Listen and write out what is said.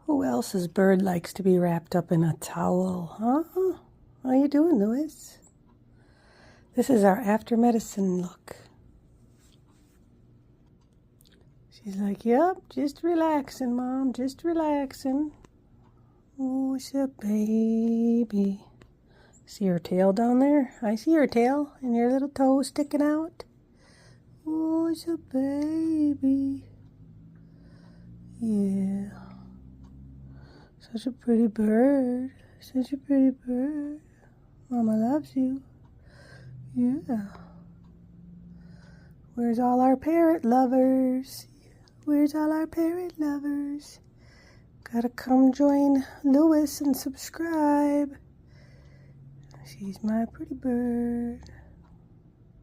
Who else's bird likes to be wrapped up in a towel, huh? How you doing, Lewis? This is our after medicine look. She's like, yep, just relaxing, Mom, just relaxing. Oh, it's a baby. See her tail down there? I see her tail and your little toe sticking out. Oh, it's a baby. Yeah. Such a pretty bird. Such a pretty bird. Mama loves you. Yeah. Where's all our parrot lovers? Where's all our parrot lovers? Gotta come join Lewis and subscribe. She's my pretty bird.